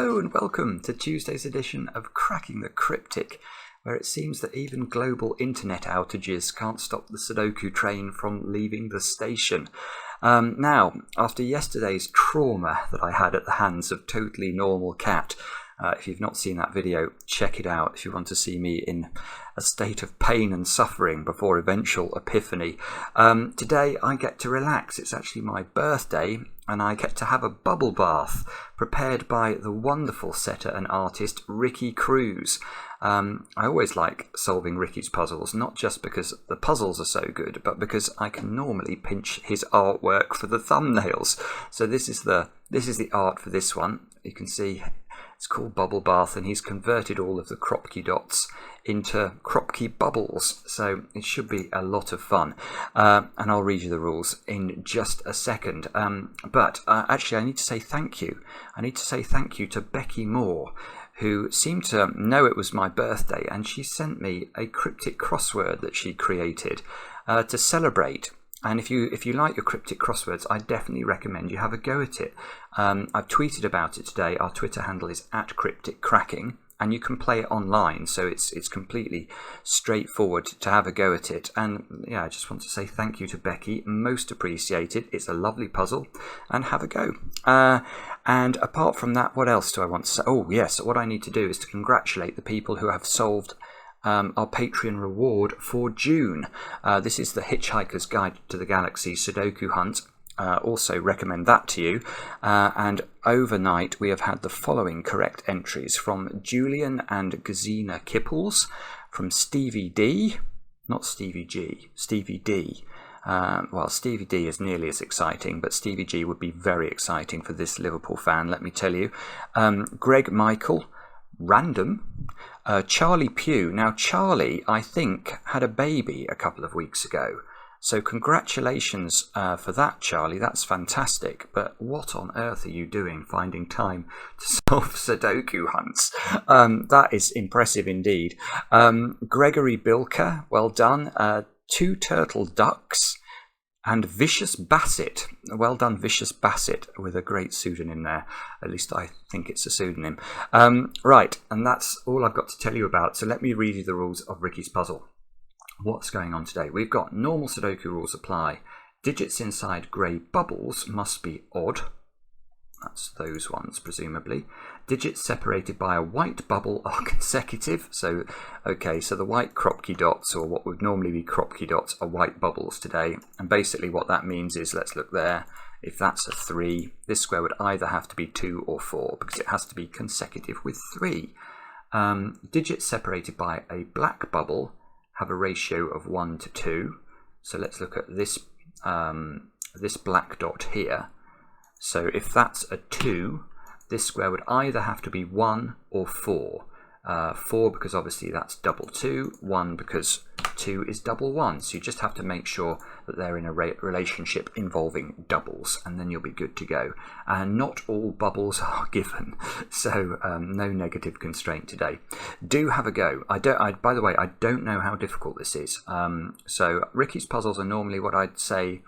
Hello and welcome to Tuesday's edition of Cracking the Cryptic, where it seems that even global internet outages can't stop the Sudoku train from leaving the station. Now, after yesterday's trauma that I had at the hands of Totally Normal Cat, if you've not seen that video, check it out if you want to see me in a state of pain and suffering before eventual epiphany. Today I get to relax. It's actually my birthday and I get to have a bubble bath prepared by the wonderful setter and artist Ricky Cruz. I always like solving Ricky's puzzles, not just because the puzzles are so good, but because I can normally pinch his artwork for the thumbnails. So this is the art for this one. You can see it's called Bubble Bath, and he's converted all of the Kropki dots into Kropki bubbles. So it should be a lot of fun. And I'll read you the rules in just a second. But actually, I need to say thank you. I need to say thank you to Becky Moore, who seemed to know it was my birthday, and she sent me a cryptic crossword that she created to celebrate. And if you like your cryptic crosswords, I definitely recommend you have a go at it. I've tweeted about it today. Our Twitter handle is @crypticcracking, and you can play it online, so it's completely straightforward to have a go at it. And yeah, I just want to say thank you to Becky, most appreciated. It's a lovely puzzle, and have a go. And apart from that, what else do I want to say? Oh yes, what I need to do is to congratulate the people who have solved our Patreon reward for June. This is the Hitchhiker's Guide to the Galaxy Sudoku Hunt. Also recommend that to you. And overnight we have had the following correct entries from Julian and Gazina Kipples, from Stevie D, not Stevie G, Stevie D. Well, Stevie D is nearly as exciting, but Stevie G would be very exciting for this Liverpool fan, let me tell you. Greg Michael, random. Charlie Pugh. Now, Charlie, I think, had a baby a couple of weeks ago. So congratulations for that, Charlie. That's fantastic. But what on earth are you doing finding time to solve Sudoku hunts? That is impressive indeed. Gregory Bilker, well done. Two Turtle Ducks. And Vicious Bassett. Well done, Vicious Bassett, with a great pseudonym there. At least I think it's a pseudonym. Right, and that's all I've got to tell you about. So let me read you the rules of Ricky's puzzle. What's going on today? We've got normal Sudoku rules apply. Digits inside grey bubbles must be odd. That's those ones, presumably. Digits separated by a white bubble are consecutive. So, okay, so the white Kropki dots, or what would normally be Kropki dots, are white bubbles today. And basically what that means is, let's look there. If that's a 3, this square would either have to be 2 or 4, because it has to be consecutive with 3. Digits separated by a black bubble have a ratio of 1 to 2. So let's look at this, this black dot here. So if that's a 2, this square would either have to be 1 or 4. 4 because obviously that's double 2, 1 because 2 is double 1. So you just have to make sure that they're in a relationship involving doubles, and then you'll be good to go. And not all bubbles are given, so no negative constraint today. Do have a go. By the way, I don't know how difficult this is. So Ricky's puzzles are normally what I'd say,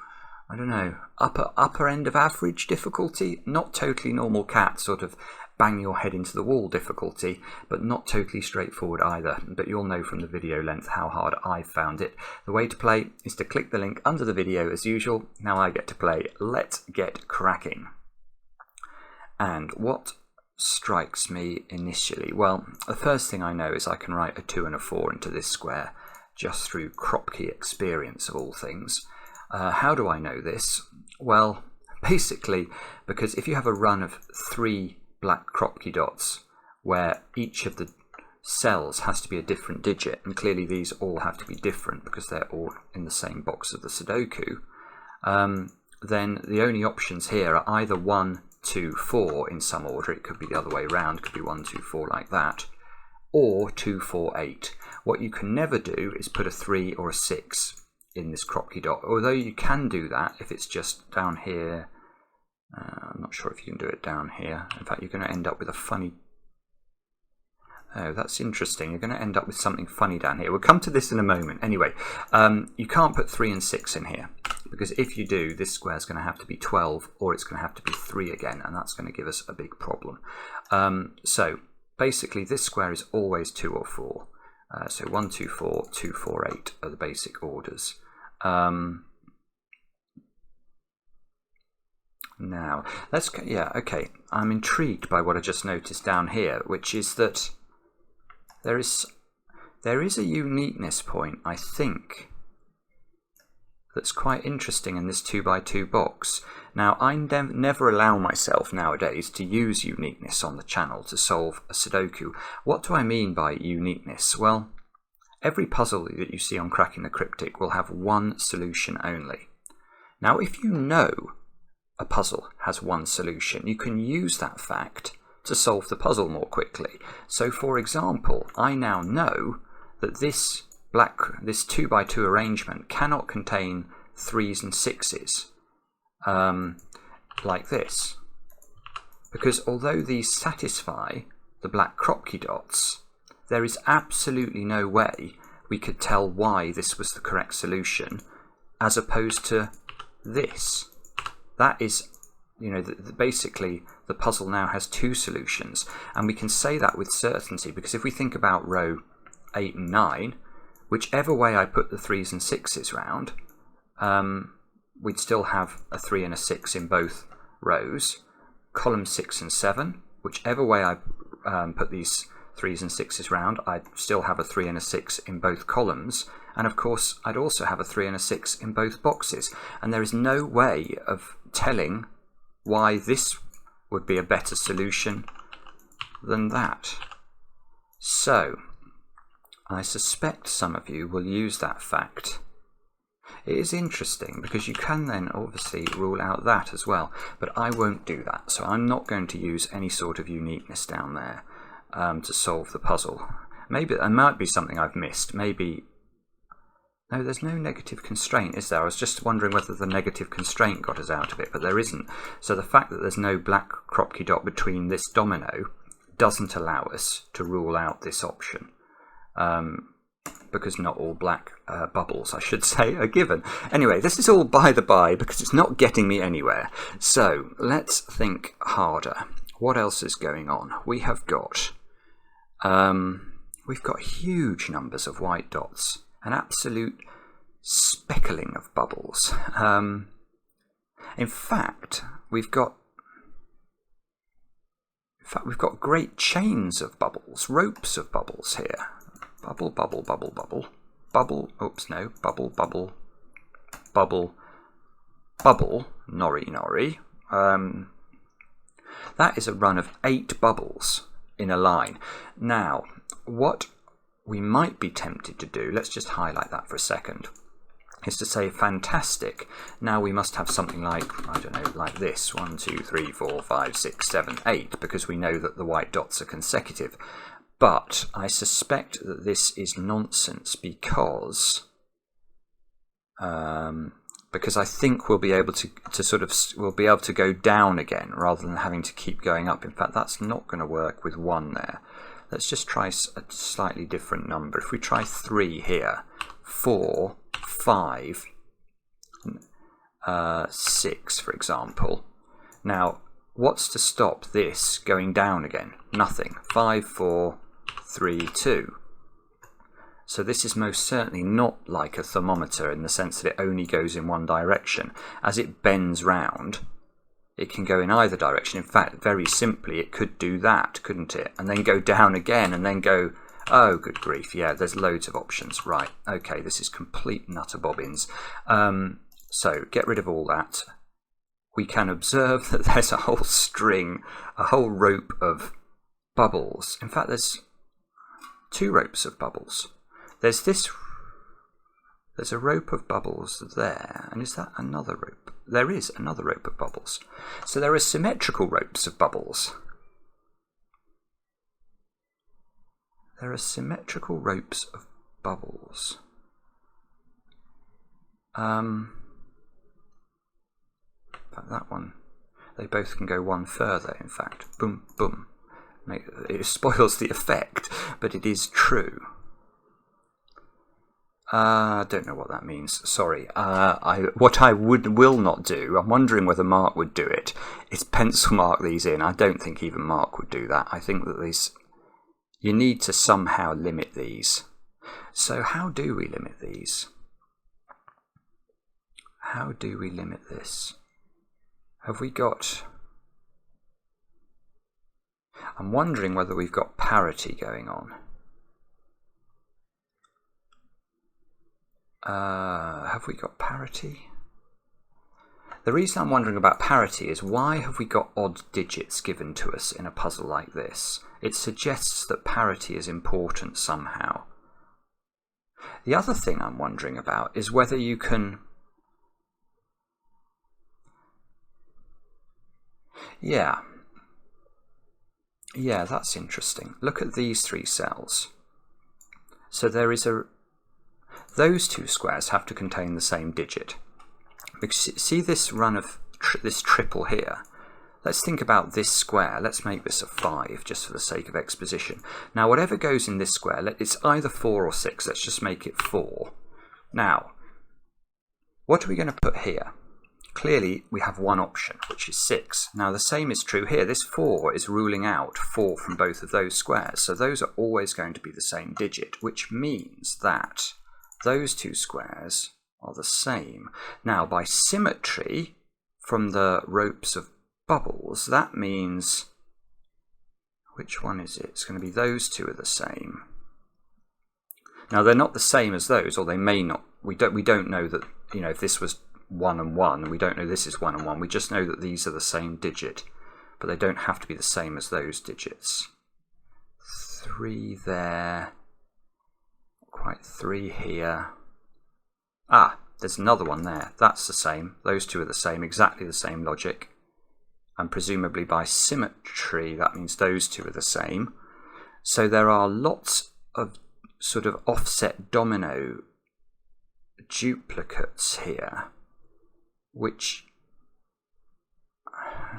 I don't know, upper end of average difficulty, not Totally Normal Cat, sort of bang your head into the wall difficulty, but not totally straightforward either. But you'll know from the video length how hard I found it. The way to play is to click the link under the video as usual. Now I get to play. Let's get cracking. And what strikes me initially? Well, the first thing I know is I can write a 2 and a 4 into this square just through Kropki experience of all things. How do I know this? Well, basically, because if you have a run of 3 black Kropki dots where each of the cells has to be a different digit, and clearly these all have to be different because they're all in the same box of the Sudoku, then the only options here are either 1, 2, 4 in some order. It could be the other way around, it could be 1, 2, 4 like that, or 2, 4, 8. What you can never do is put a 3 or a 6 in this Kropki dot, although you can do that if it's just down here. I'm not sure if you can do it down here. In fact, you're going to end up with a funny... Oh, that's interesting. You're going to end up with something funny down here. We'll come to this in a moment. Anyway, you can't put 3 and 6 in here because if you do, this square is going to have to be 12 or it's going to have to be 3 again, and that's going to give us a big problem. So basically this square is always 2 or 4. So 1, 2, 4, 2, 4, 8 are the basic orders. Now, okay, I'm intrigued by what I just noticed down here, which is that there is a uniqueness point, I think, that's quite interesting in this 2x2 box. Now, I never allow myself nowadays to use uniqueness on the channel to solve a Sudoku. What do I mean by uniqueness? Well, every puzzle that you see on Cracking the Cryptic will have one solution only. Now, if you know a puzzle has one solution, you can use that fact to solve the puzzle more quickly. So, for example, I now know that this 2x2 arrangement cannot contain 3s and 6s like this, because although these satisfy the black Kropki dots, there is absolutely no way we could tell why this was the correct solution as opposed to this. That is, you know, basically the puzzle now has 2 solutions, and we can say that with certainty because if we think about row 8 and 9, whichever way I put the 3s and 6s round, we'd still have a 3 and a 6 in both rows. Column 6 and 7, whichever way I put these 3s and 6s round, I'd still have a 3 and a 6 in both columns, and of course I'd also have a 3 and a 6 in both boxes, and there is no way of telling why this would be a better solution than that. So I suspect some of you will use that fact. It is interesting because you can then obviously rule out that as well, but I won't do that, so I'm not going to use any sort of uniqueness down there to solve the puzzle. Maybe there might be something I've missed. Maybe... No, there's no negative constraint, is there? I was just wondering whether the negative constraint got us out of it, but there isn't. So the fact that there's no black Kropki dot between this domino doesn't allow us to rule out this option. Because not all black bubbles, I should say, are given. Anyway, this is all by the by because it's not getting me anywhere. So let's think harder. What else is going on? We've got huge numbers of white dots, an absolute speckling of bubbles. In fact, we've got great chains of bubbles, ropes of bubbles here. Bubble, bubble, bubble, bubble, bubble, oops, no, bubble, bubble, bubble, bubble, nori, nori. That is a run of 8 bubbles in a line. Now, what we might be tempted to do, let's just highlight that for a second, is to say, fantastic, now we must have something like, I don't know, like this, 1, 2, 3, 4, 5, 6, 7, 8, because we know that the white dots are consecutive. But I suspect that this is nonsense because I think we'll be able to go down again rather than having to keep going up. In fact, that's not going to work with 1 there. Let's just try a slightly different number. If we try 3 here, 4, 5, 6, for example. Now, what's to stop this going down again? Nothing. 5, 4, 3, 2. So this is most certainly not like a thermometer in the sense that it only goes in one direction. As it bends round, it can go in either direction. In fact, very simply, it could do that, couldn't it? And then go down again and then go, oh, good grief, yeah, there's loads of options. Right, okay, this is complete nutter bobbins. So get rid of all that. We can observe that there's a whole string, a whole rope of bubbles. In fact, there's 2 ropes of bubbles. There's a rope of bubbles there, and is that another rope? There is another rope of bubbles. So there are symmetrical ropes of bubbles. There are symmetrical ropes of bubbles. But that one, they both can go one further, in fact. Boom, boom. It spoils the effect, but it is true. I don't know what that means. Sorry. What I will not do, I'm wondering whether Mark would do it, is pencil mark these in. I don't think even Mark would do that. I think that you need to somehow limit these. So how do we limit these? How do we limit this? Have we got... I'm wondering whether we've got parity going on. Have we got parity? The reason I'm wondering about parity is why have we got odd digits given to us in a puzzle like this? It suggests that parity is important somehow. The other thing I'm wondering about is whether you can... Yeah, that's interesting. Look at these three cells. So there is those two squares have to contain the same digit. Because see this run of this triple here? Let's think about this square. Let's make this a 5 just for the sake of exposition. Now whatever goes in this square, it's either 4 or 6. Let's just make it 4. Now, what are we going to put here? Clearly we have one option, which is 6. Now the same is true here. This 4 is ruling out 4 from both of those squares. So those are always going to be the same digit, which means that those two squares are the same. Now by symmetry from the ropes of bubbles, that means, which one is it? It's going to be those two are the same. Now they're not the same as those, or they may not. We don't know that, you know, if this was 1 and 1, we don't know this is 1 and 1. We just know that these are the same digit, but they don't have to be the same as those digits. 3 there. Quite 3 here. Ah, there's another one there. That's the same. Those two are the same, exactly the same logic. And presumably by symmetry, that means those two are the same. So there are lots of sort of offset domino duplicates here, which...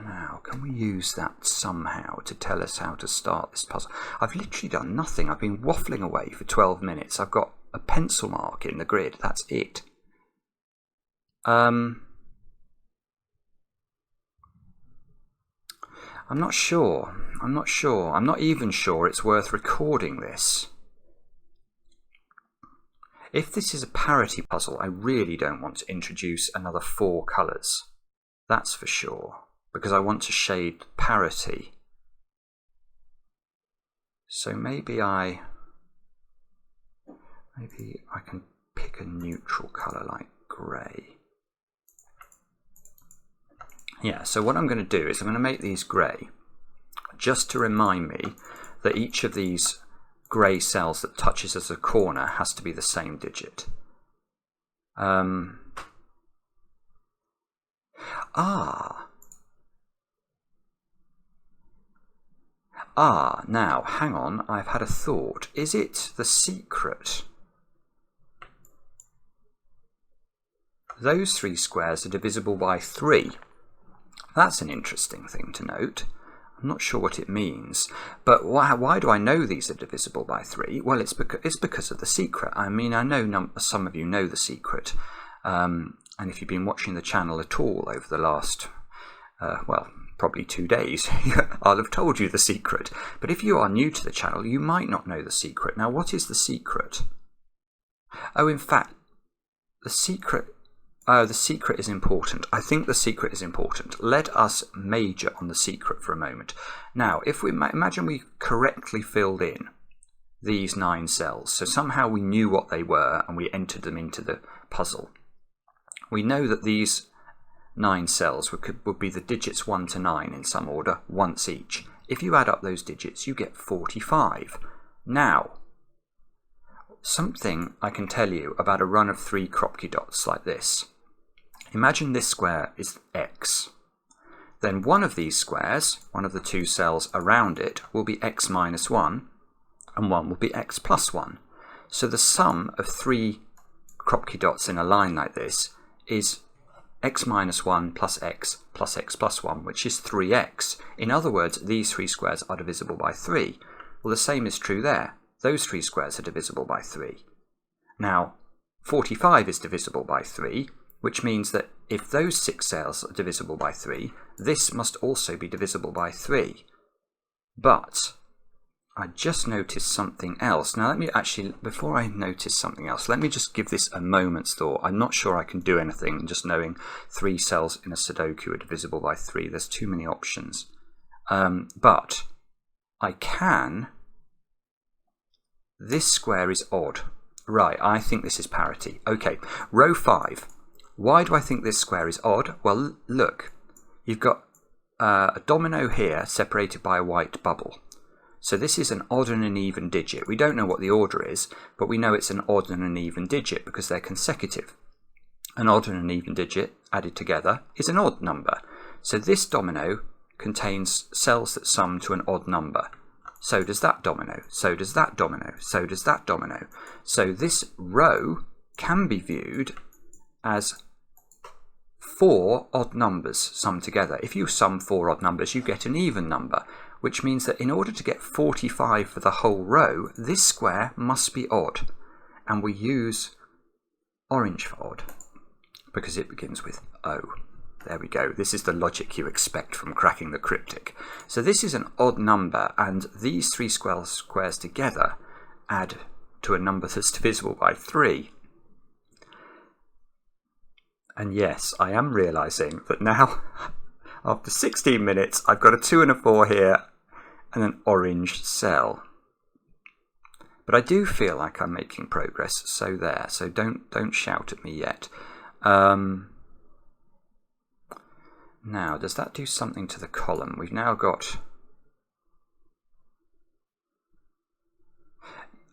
Now, can we use that somehow to tell us how to start this puzzle? I've literally done nothing. I've been waffling away for 12 minutes. I've got a pencil mark in the grid. That's it. I'm not sure. I'm not even sure it's worth recording this. If this is a parity puzzle, I really don't want to introduce another 4 colours. That's for sure. Because I want to shade parity. So maybe I can pick a neutral colour like grey. Yeah, so what I'm going to do is I'm going to make these grey, just to remind me that each of these grey cells that touches as a corner has to be the same digit. Now, hang on, I've had a thought. Is it the secret? Those 3 squares are divisible by 3. That's an interesting thing to note. I'm not sure what it means. But why do I know these are divisible by 3? Well, it's because of the secret. I mean, I know some of you know the secret. And if you've been watching the channel at all over the last, well, probably 2 days, I'll have told you the secret. But if you are new to the channel, you might not know the secret. Now, what is the secret? Oh, in fact, the secret is important. I think the secret is important. Let us major on the secret for a moment. Now, if we imagine we correctly filled in these 9 cells, so somehow we knew what they were and we entered them into the puzzle. We know that these 9 cells would be the digits 1 to 9 in some order, once each. If you add up those digits, you get 45. Now, something I can tell you about a run of 3 Kropki dots like this. Imagine this square is x. Then one of these squares, one of the 2 cells around it, will be x minus 1, and one will be x plus 1. So the sum of 3 Kropki dots in a line like this is x minus 1 plus x plus 1, which is 3x. In other words, these 3 squares are divisible by 3. Well, the same is true there. Those 3 squares are divisible by 3. Now, 45 is divisible by 3, which means that if those 6 cells are divisible by 3, this must also be divisible by 3. But I just noticed something else. Now let me actually, before I notice something else, let me just give this a moment's thought. I'm not sure I can do anything just knowing 3 cells in a Sudoku are divisible by 3. There's too many options. But I can. This square is odd. Right, I think this is parity. Okay, row 5. Why do I think this square is odd? Well, look, you've got a domino here separated by a white bubble. So this is an odd and an even digit. We don't know what the order is, but we know it's an odd and an even digit because they're consecutive. An odd and an even digit added together is an odd number. So this domino contains cells that sum to an odd number. So does that domino, so does that domino, so does that domino. So this row can be viewed as 4 odd numbers summed together. If you sum 4 odd numbers, you get an even number, which means that in order to get 45 for the whole row, this square must be odd. And we use orange for odd because it begins with O. There we go. This is the logic you expect from cracking the cryptic. So this is an odd number, and these 3 squares together add to a number that's divisible by 3. And yes, I am realizing that now, after 16 minutes, I've got a 2 and a 4 here, and an orange cell. But I do feel like I'm making progress, so there. So don't shout at me yet. Now, does that do something to the column? We've now got...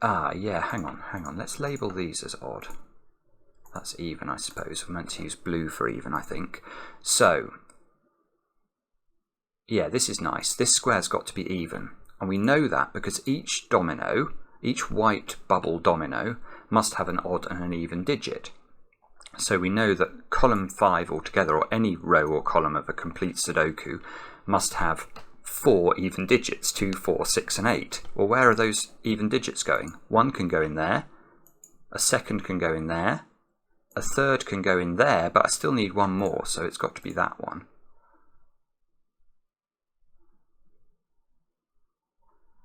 yeah, hang on. Let's label these as odd. That's even, I suppose. We're meant to use blue for even, I think. So, yeah, this is nice. This square's got to be even. And we know that because each domino, each white bubble domino, must have an odd and an even digit. So we know that column 5 altogether, or any row or column of a complete Sudoku, must have 4 even digits, 2, 4, 6 and 8. Well, where are those even digits going? One can go in there, a second can go in there, a third can go in there, but I still need one more, so it's got to be that one.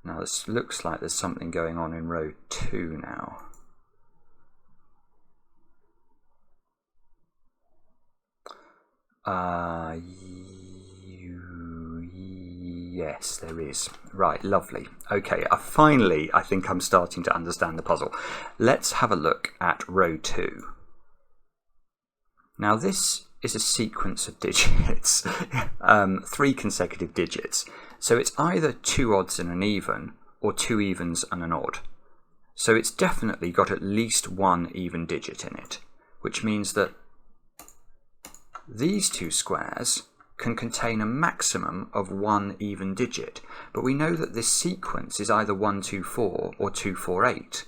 Now this looks like there's something going on in row 2 now. Yes, there is. Right, lovely. Okay, finally, I think I'm starting to understand the puzzle. Let's have a look at row 2. Now, this is a sequence of digits, 3 consecutive digits. So it's either 2 odds and an even, or 2 evens and an odd. So it's definitely got at least 1 even digit in it, which means that these 2 squares can contain a maximum of 1 even digit, but we know that this sequence is either 1, 2, 4 or 2, 4, 8.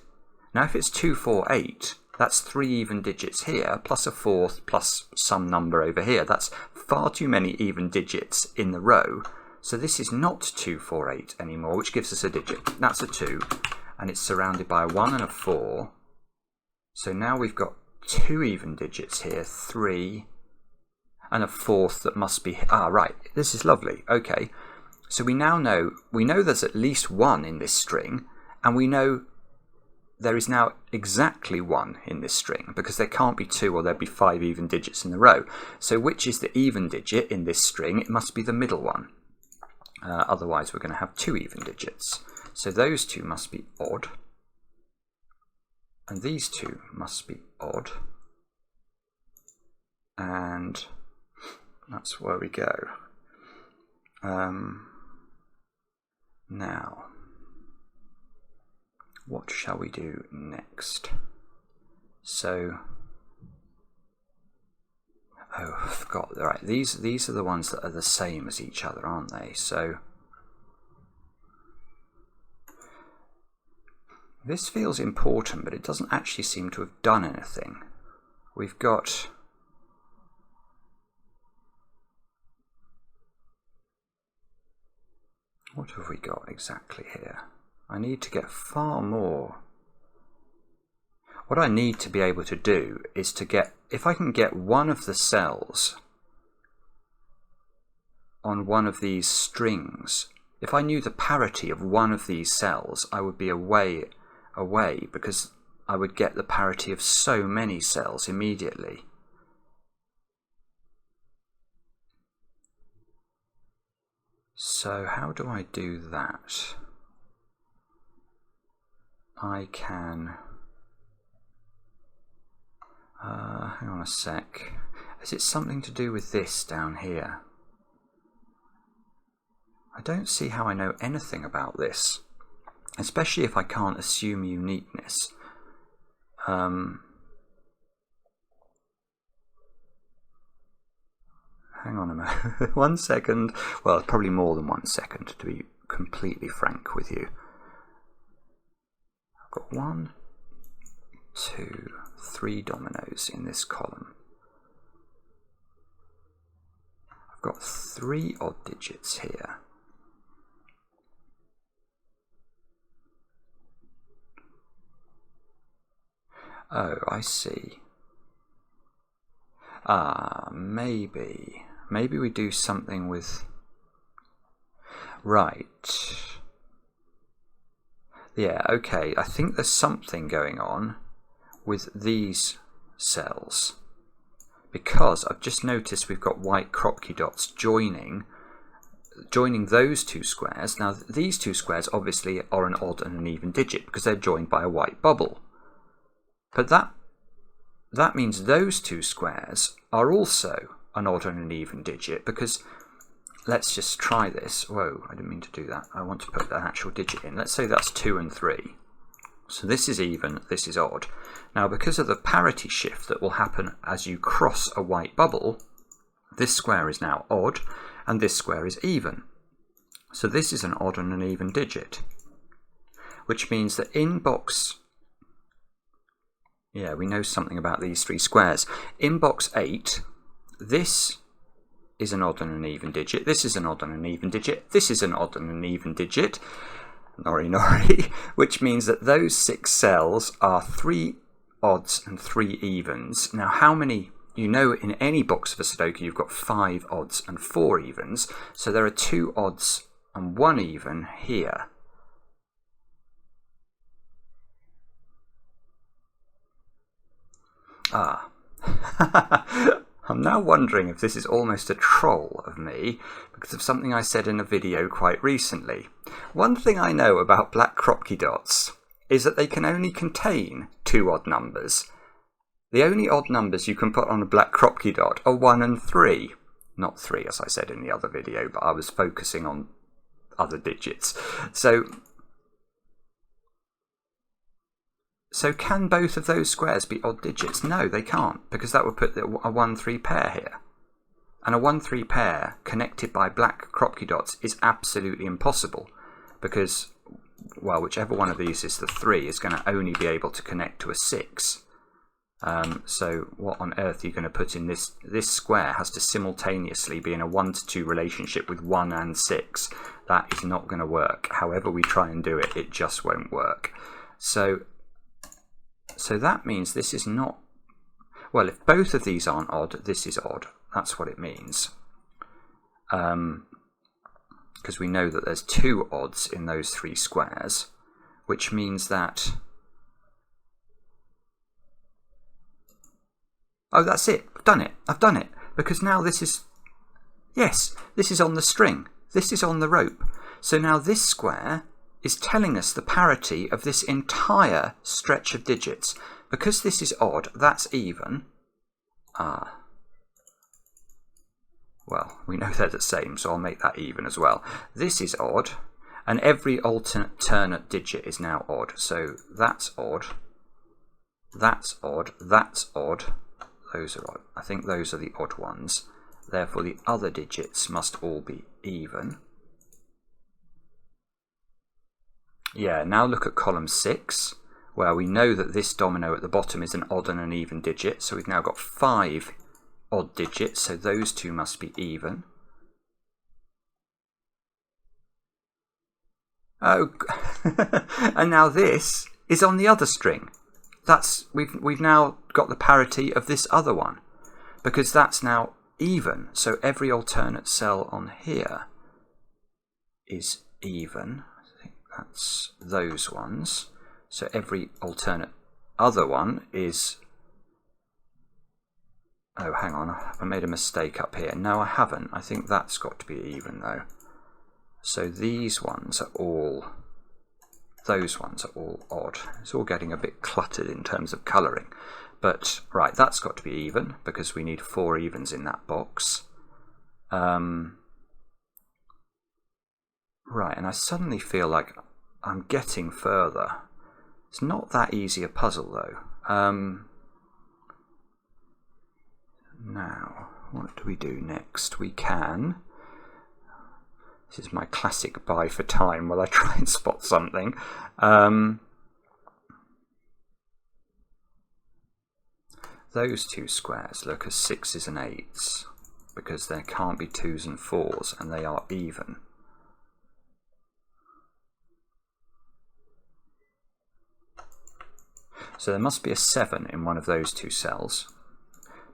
Now if it's 2, 4, 8, that's 3 even digits here, plus a 4th, plus some number over here. That's far too many even digits in the row. So this is not 2, 4, 8 anymore, which gives us a digit. That's a 2, and it's surrounded by a 1 and a 4. So now we've got 2 even digits here, 3, and a 4th that must be... right, this is lovely. Okay, so we know there's at least 1 in this string, and we know there is now exactly 1 in this string, because there can't be 2 or there'd be 5 even digits in the row. So which is the even digit in this string? It must be the middle one. Otherwise we're going to have 2 even digits. So those 2 must be odd, and these 2 must be odd, and that's where we go. Now, what shall we do next? So, oh, I forgot. Right, these are the ones that are the same as each other, aren't they? So, this feels important, but it doesn't actually seem to have done anything. We've got... what have we got exactly here? I need to get far more. what I need to be able to do is to get, if I can get one of the cells on one of these strings, if I knew the parity of one of these cells, I would be away, because I would get the parity of so many cells immediately. So how do I do that? I can... hang on a sec. Is it something to do with this down here? I don't see how I know anything about this, especially if I can't assume uniqueness. Hang on a moment. 1 second. Well, probably more than 1 second, to be completely frank with you. I've got 1, 2, 3 dominoes in this column. I've got 3 odd digits here. Oh, I see. Maybe we do something with... Right. Yeah, okay. I think there's something going on with these cells, because I've just noticed we've got white Kropki dots joining those 2 squares. Now, these 2 squares obviously are an odd and an even digit because they're joined by a white bubble. But that means those 2 squares are also an odd and an even digit, because let's just try this. Whoa, I didn't mean to do that. I want to put an actual digit in. Let's say that's 2 and 3. So this is even, this is odd. Now, because of the parity shift that will happen as you cross a white bubble, this square is now odd and this square is even. So this is an odd and an even digit, which means that in box... Yeah, we know something about these 3 squares. In box 8, this is an odd and an even digit. This is an odd and an even digit. This is an odd and an even digit. Nori nori. Which means that those 6 cells are 3 odds and 3 evens. Now, how many... You know, in any box of a Sudoku, you've got 5 odds and 4 evens. So there are 2 odds and 1 even here. I'm now wondering if this is almost a troll of me because of something I said in a video quite recently. One thing I know about black Kropki dots is that they can only contain 2 odd numbers. The only odd numbers you can put on a black Kropki dot are 1 and 3. Not 3, as I said in the other video, but I was focusing on other digits. So can both of those squares be odd digits? No, they can't, because that would put a 1-3 pair here. And a 1-3 pair connected by black Kropki dots is absolutely impossible, because, well, whichever one of these is the 3 is going to only be able to connect to a 6. So what on earth are you going to put in this? This square has to simultaneously be in a 1-to-2 relationship with 1 and 6. That is not going to work. However we try and do it, it just won't work. So that means this is not... Well, if both of these aren't odd, this is odd. That's what it means. Because we know that there's 2 odds in those 3 squares, which means that... Oh, that's it. I've done it. I've done it. Because now this is... Yes, this is on the string. This is on the rope. So now this square is telling us the parity of this entire stretch of digits. Because this is odd, that's even. Well, we know they're the same, so I'll make that even as well. This is odd, and every alternate digit is now odd. So that's odd, that's odd, that's odd. Those are odd. I think those are the odd ones. Therefore, the other digits must all be even. Yeah, now look at column 6, where we know that this domino at the bottom is an odd and an even digit. So we've now got 5 odd digits, so those 2 must be even. Oh, and now this is on the other string. we've now got the parity of this other one, because that's now even. So every alternate cell on here is even. I think that's those ones. So every alternate other one is... Oh, hang on, I made a mistake up here. No, I haven't. I think that's got to be even, though. So these ones are all... Those ones are all odd. It's all getting a bit cluttered in terms of colouring. But, right, that's got to be even, because we need 4 evens in that box. Right, and I suddenly feel like I'm getting further. It's not that easy a puzzle, though. Now, what do we do next? We can... This is my classic buy for time while I try and spot something. Those two squares look as 6s and 8s, because there can't be 2s and 4s, and they are even. So there must be a 7 in one of those two cells.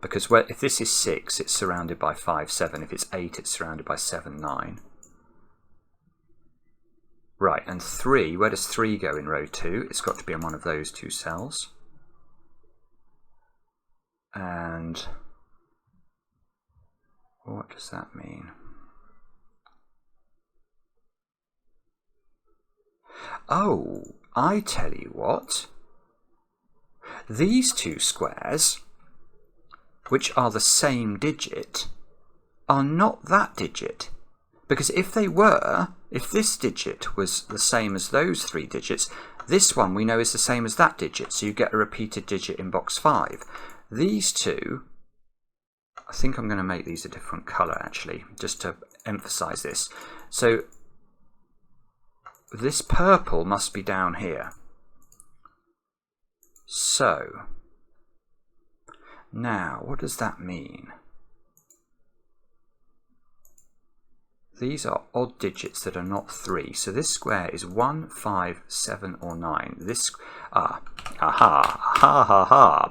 Because if this is 6, it's surrounded by 5, 7. If it's 8, it's surrounded by 7, 9. Right, and 3, where does 3 go in row 2? It's got to be in one of those two cells. And what does that mean? Oh, I tell you what. These two squares, which are the same digit, are not that digit. Because if they were, if this digit was the same as those 3 digits, this one we know is the same as that digit, so you get a repeated digit in box 5. These two, I think I'm going to make these a different colour actually, just to emphasise this. So this purple must be down here. So, now what does that mean? These are odd digits that are not 3. So this square is 1, 5, 7 or 9. This,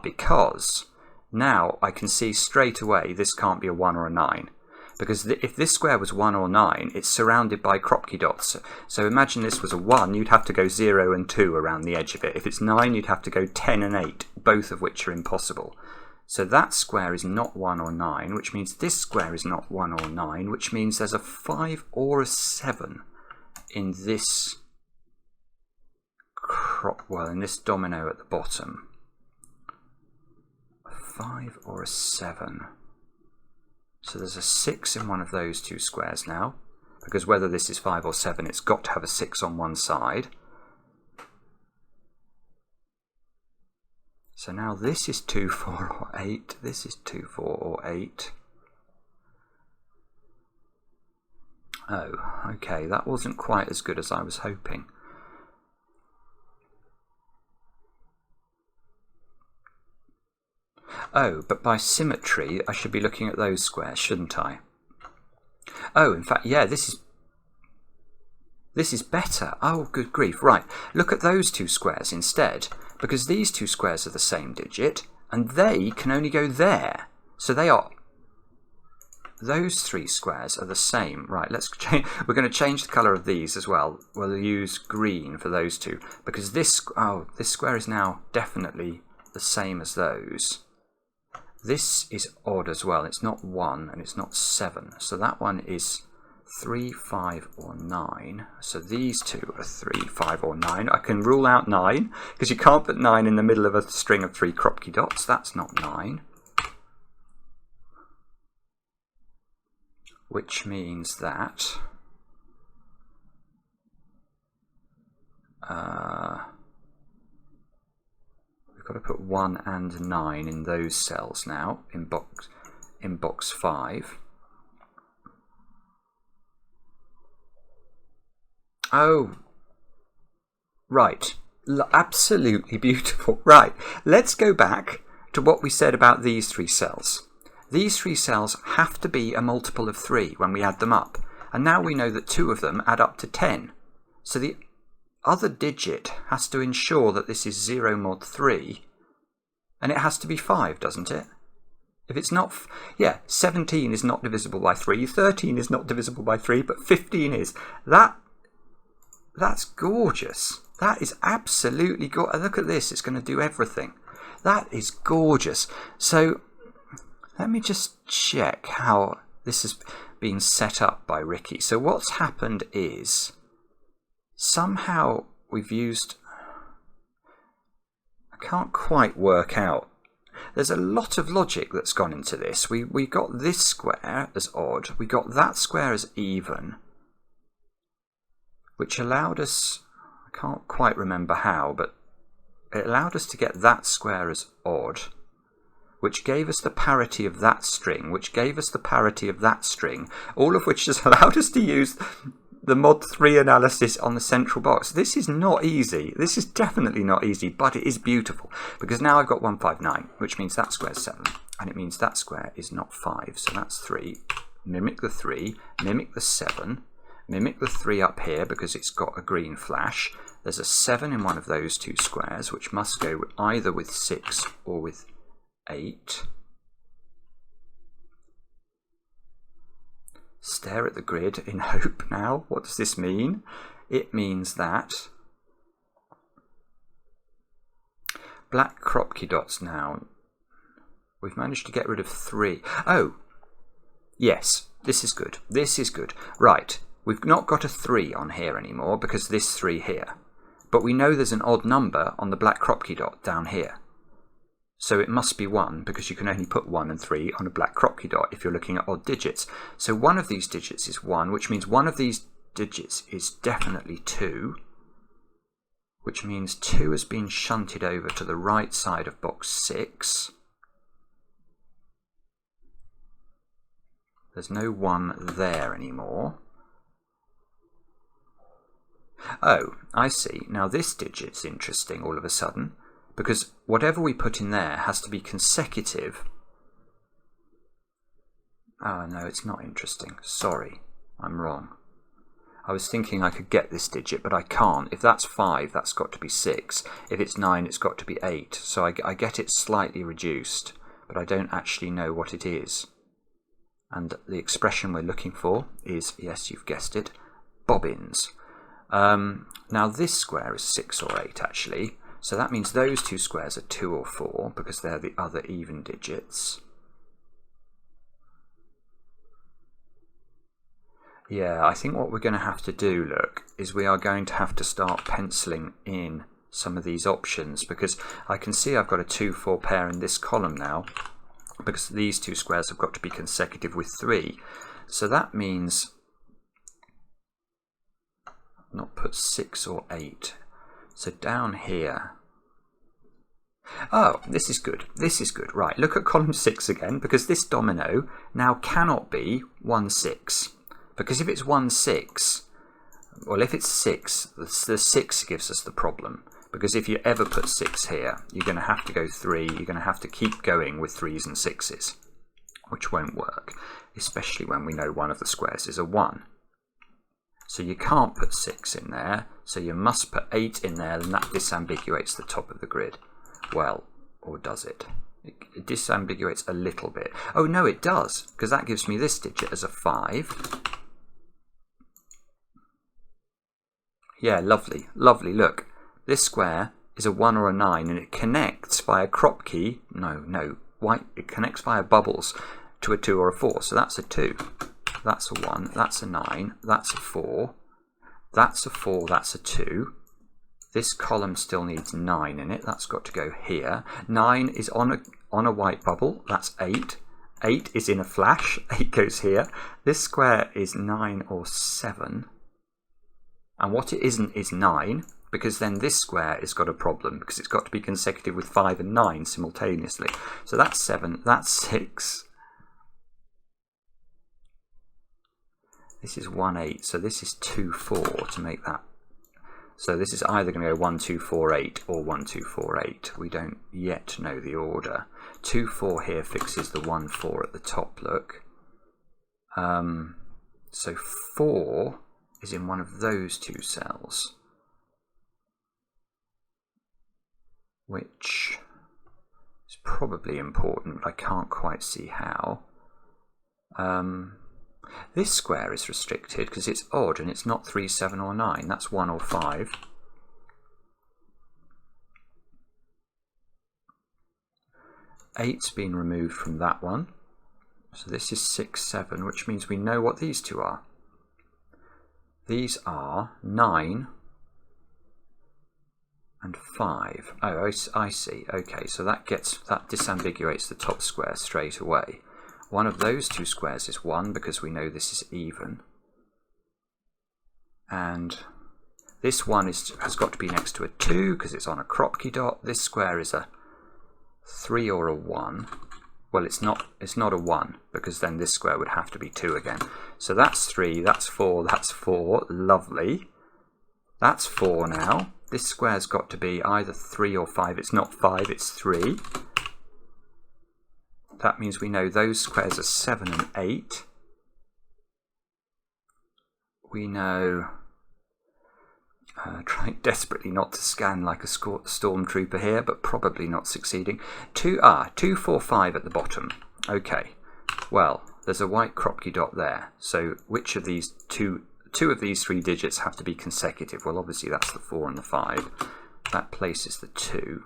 because now I can see straight away this can't be a 1 or a 9. Because if this square was 1 or 9, it's surrounded by Kropki dots. So imagine this was a 1, you'd have to go 0 and 2 around the edge of it. If it's 9, you'd have to go 10 and 8, both of which are impossible. So that square is not 1 or 9, which means this square is not 1 or 9, which means there's a 5 or a 7 in this in this domino at the bottom. A 5 or a 7. So there's a 6 in one of those two squares now, because whether this is 5 or 7, it's got to have a 6 on one side. So now this is 2, 4 or 8, this is 2, 4 or 8. Oh, okay, that wasn't quite as good as I was hoping. Oh, but by symmetry, I should be looking at those squares, shouldn't I? Oh, in fact, yeah, this is better. Oh, good grief. Right, look at those two squares instead, because these two squares are the same digit, and they can only go there. So they are... Those 3 squares are the same. Right, let's change. We're going to change the colour of these as well. We'll use green for those two, because this square is now definitely the same as those. This is odd as well. It's not 1 and it's not 7. So that one is 3, 5 or 9. So these two are 3, 5 or 9. I can rule out 9 because you can't put 9 in the middle of a string of 3 Kropki dots. That's not 9. Which means that we've got to put 1 and 9 in those cells now in box 5. Oh, right. Absolutely beautiful. Right, let's go back to what we said about these 3 cells. These 3 cells have to be a multiple of 3 when we add them up. And now we know that 2 of them add up to 10. So other digit has to ensure that this is 0 mod 3, and it has to be 5, doesn't it? If it's not, yeah, 17 is not divisible by 3, 13 is not divisible by 3, but 15 is. That's gorgeous. That is absolutely gorgeous. Look at this, it's going to do everything. That is gorgeous. So let me just check how this has been set up by Ricky. So what's happened is somehow we've used, I can't quite work out. There's a lot of logic that's gone into this. We got this square as odd. We got that square as even, which allowed us, I can't quite remember how, but it allowed us to get that square as odd, which gave us the parity of that string, which gave us the parity of that string, all of which has allowed us to use the mod 3 analysis on the central box. This is not easy. This is definitely not easy, but it is beautiful, because now I've got 159, which means that square is 7, and it means that square is not 5, so that's 3. Mimic the 3, mimic the 7, mimic the 3 up here because it's got a green flash. There's a 7 in one of those two squares, which must go either with 6 or with 8. Stare at the grid in hope now. What does this mean? It means that black crop key dots now. We've managed to get rid of 3. Oh, yes, this is good. This is good. Right, we've not got a 3 on here anymore because this 3 here. But we know there's an odd number on the black crop key dot down here. So it must be 1 because you can only put 1 and 3 on a black crop key dot if you're looking at odd digits. So one of these digits is 1, which means one of these digits is definitely 2, which means 2 has been shunted over to the right side of box 6. There's no 1 there anymore. Oh, I see. Now this digit's interesting all of a sudden, because whatever we put in there has to be consecutive. Oh, no, it's not interesting. Sorry, I'm wrong. I was thinking I could get this digit, but I can't. If that's 5, that's got to be 6. If it's 9, it's got to be 8. So I get it slightly reduced, but I don't actually know what it is. And the expression we're looking for is, yes, you've guessed it, bobbins. Now this square is 6 or 8 actually, so that means those two squares are 2 or 4 because they're the other even digits. Yeah, I think what we're going to have to do, look, is we are going to have to start penciling in some of these options, because I can see I've got a 2-4 pair in this column now, because these two squares have got to be consecutive with 3. So that means not put 6 or 8. So down here. Oh, this is good. This is good. Right, look at column 6 again, because this domino now cannot be 1, 6. Because if it's 1, 6, well, if it's 6, the 6 gives us the problem. Because if you ever put 6 here, you're going to have to go 3. You're going to have to keep going with 3s and 6s, which won't work, especially when we know one of the squares is a 1. So you can't put 6 in there, so you must put 8 in there, and that disambiguates the top of the grid. Well, or does it? It disambiguates a little bit. Oh no, it does, because that gives me this digit as a 5. Yeah, lovely, lovely, look. This square is a 1 or a 9, and it connects via crop key, it connects via bubbles to a 2 or a 4, so that's a 2. That's a 1, that's a 9, that's a 4, that's a 4, that's a 2. This column still needs 9 in it, that's got to go here. 9 is on a white bubble, that's 8. 8 is in a flash, 8 goes here. This square is 9 or 7. And what it isn't is 9, because then this square has got a problem, because it's got to be consecutive with 5 and 9 simultaneously. So that's 7, that's 6. This is 1, 8, so this is 2, 4 to make that. So this is either going to go 1, 2, 4, 8 or 1, 2, 4, 8. We don't yet know the order. 2, 4 here fixes the 1, 4 at the top, look. So 4 is in one of those two cells. which is probably important, but I can't quite see how. This square is restricted because it's odd and it's not 3, 7 or 9. That's 1 or 5. Eight's been removed from that one. So this is 6, 7, which means we know what these two are. These are 9 and 5. Oh, I see. Okay, so that disambiguates the top square straight away. One of those two squares is 1 because we know this is even. And this one has got to be next to a 2 because it's on a Kropki dot. This square is a 3 or a 1. Well, it's not a 1 because then this square would have to be 2 again. So that's 3, that's 4, that's 4. Lovely. That's 4 now. This square's got to be either 3 or 5. It's not 5, it's 3. That means we know those squares are 7 and 8. We know, trying desperately not to scan like a stormtrooper here, but probably not succeeding. 2, 4, 5 at the bottom. Okay, well, there's a white Kropki dot there. So which of these two of these 3 digits have to be consecutive? Well, obviously that's the 4 and the 5. That places the 2.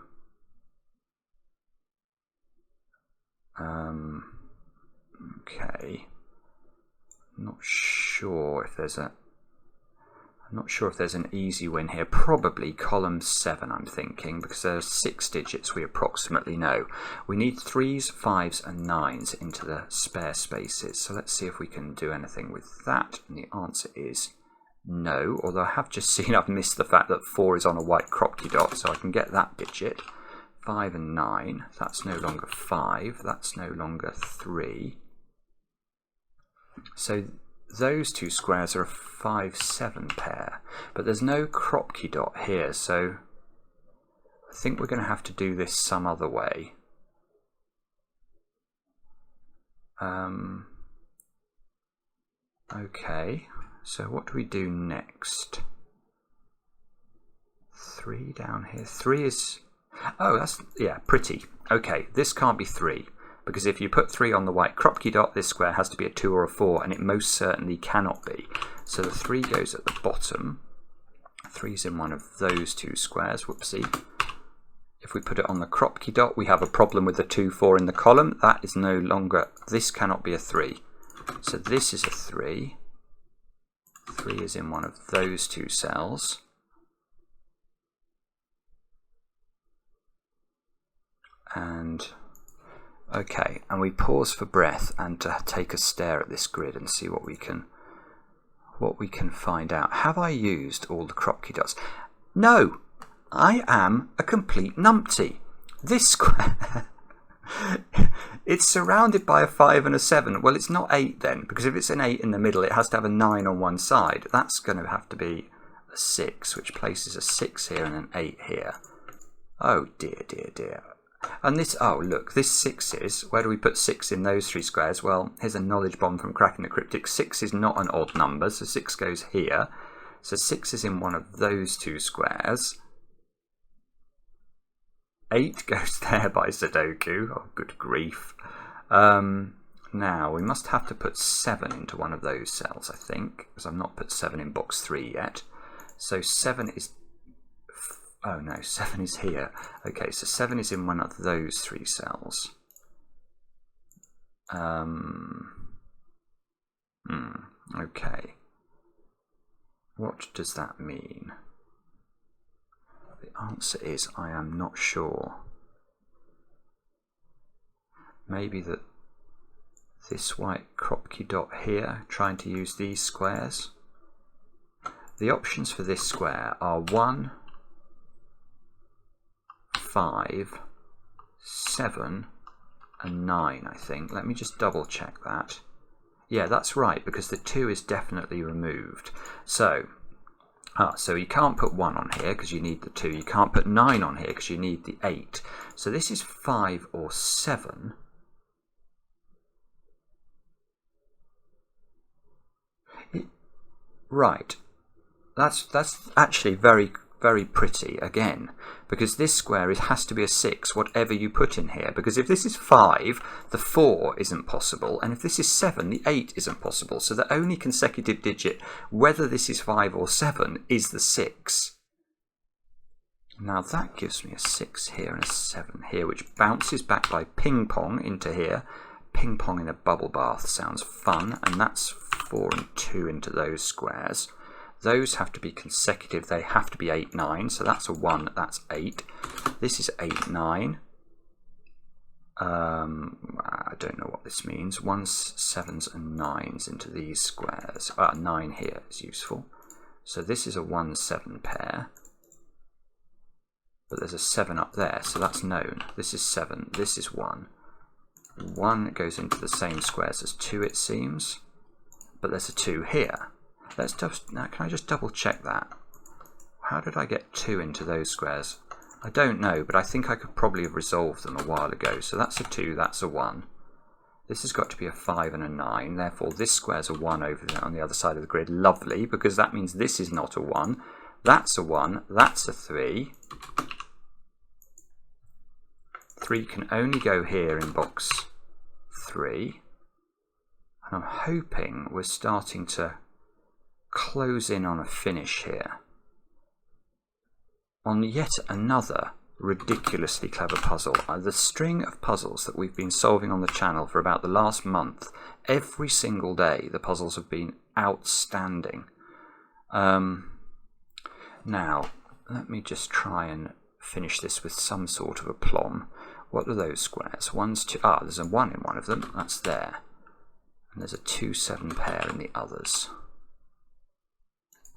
Okay. I'm not sure if there's an easy win here. Probably column 7, I'm thinking, because there are 6 digits we approximately know. We need 3s, 5s and 9s into the spare spaces. So let's see if we can do anything with that. And the answer is no, although I have just seen I've missed the fact that 4 is on a white Kropki dot, so I can get that digit. 5 and 9, that's no longer 5, that's no longer 3. So those two squares are a 5, 7 pair, but there's no Kropki dot here, so I think we're going to have to do this some other way. Okay, so what do we do next? 3 down here. 3 is... Oh, that's, yeah, pretty. Okay, this can't be 3, because if you put 3 on the white Kropki dot, this square has to be a 2 or a 4, and it most certainly cannot be. So the 3 goes at the bottom. 3's in one of those two squares, whoopsie. If we put it on the Kropki dot, we have a problem with the 2, 4 in the column. That is no longer, this cannot be a 3. So this is a 3. 3 is in one of those two cells. And okay, and we pause for breath and to take a stare at this grid and see what we can find out. Have I used all the Kropki dots? No, I am a complete numpty. This square, it's surrounded by a 5 and a 7. Well, it's not 8 then, because if it's an 8 in the middle, it has to have a 9 on one side. That's going to have to be a 6, which places a 6 here and an 8 here. Oh dear, dear, dear. And this, oh look, this 6 is, where do we put 6 in those 3 squares? Well, here's a knowledge bomb from Cracking the Cryptic. 6 is not an odd number, so 6 goes here. So 6 is in one of those two squares. 8 goes there by Sudoku. Oh, good grief. Now, we must have to put 7 into one of those cells, I think, because I've not put 7 in box 3 yet. So 7 is... Oh no, 7 is here. Okay, so 7 is in one of those 3 cells. Okay. What does that mean? The answer is I am not sure. Maybe that this white Kropki dot here, trying to use these squares. The options for this square are 1, 5, 7 and 9, I think. Let me just double check that. Yeah, that's right, because the 2 is definitely removed. So you can't put 1 on here because you need the 2. You can't put 9 on here because you need the 8. So this is 5 or 7. Right. That's actually very very pretty again, because this square has to be a 6 whatever you put in here, because if this is 5 the 4 isn't possible, and if this is 7 the 8 isn't possible, so the only consecutive digit whether this is 5 or 7 is the 6. Now that gives me a 6 here and a 7 here, which bounces back by ping pong into here. Ping pong in a bubble bath sounds fun, and that's 4 and 2 into those squares. Those have to be consecutive, they have to be 8, 9, so that's a 1, that's 8. This is 8, 9. I don't know what this means. 1s, 7s and 9s into these squares. 9 here is useful. So this is a 1, 7 pair. But there's a 7 up there, so that's known. This is 7, this is 1. 1 goes into the same squares as 2 it seems. But there's a 2 here. Now, can I just double check that? How did I get 2 into those squares? I don't know, but I think I could probably have resolved them a while ago. So that's a 2, that's a 1. This has got to be a 5 and a 9. Therefore, this square's a 1 over there on the other side of the grid. Lovely, because that means this is not a 1. That's a 1. That's a 3. 3 can only go here in box 3. And I'm hoping we're starting to close in on a finish here on yet another ridiculously clever puzzle. The string of puzzles that we've been solving on the channel for about the last month, every single day the puzzles have been outstanding. Now let me just try and finish this with some sort of aplomb. What are those squares? 1's 2. There's a 1 in one of them, that's there, and there's a 2, 7 pair in the others.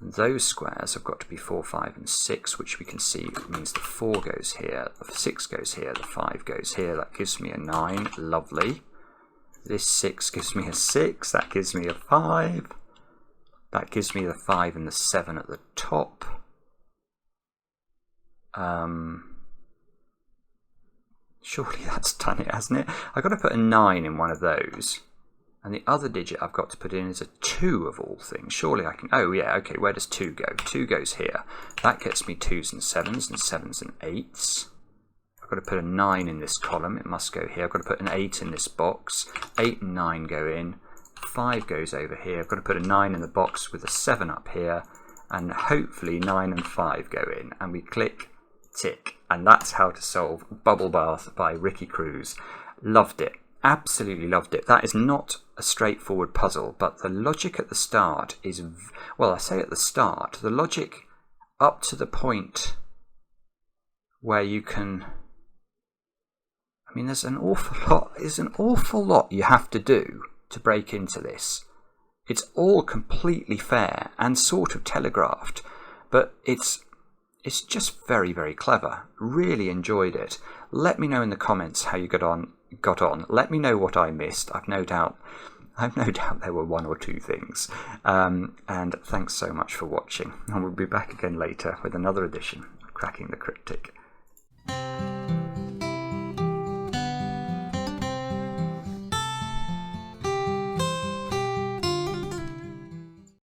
Those squares have got to be 4, 5 and 6, which we can see means the 4 goes here, the 6 goes here, the 5 goes here. That gives me a 9, lovely. This 6 gives me a 6, that gives me a 5. That gives me the 5 and the 7 at the top. Surely that's done it, hasn't it? I've got to put a 9 in one of those. And the other digit I've got to put in is a 2 of all things. Surely I can... Oh, yeah, okay, where does 2 go? 2 goes here. That gets me 2s and 7s and 7s and 8s. I've got to put a 9 in this column. It must go here. I've got to put an 8 in this box. 8 and 9 go in. 5 goes over here. I've got to put a 9 in the box with a 7 up here. And hopefully 9 and 5 go in. And we click tick. And that's how to solve Bubble Bath by Ricky Cruz. Loved it. Absolutely loved it. That is not a straightforward puzzle, but the logic at the start is, well, I say at the start, the logic up to the point where you can, I mean, there's an awful lot you have to do to break into this. It's all completely fair and sort of telegraphed, but it's just very, very clever. Really enjoyed it. Let me know in the comments how you got on. Let me know what I missed. I've no doubt there were 1 or 2 things. And thanks so much for watching. And we'll be back again later with another edition of Cracking the Cryptic.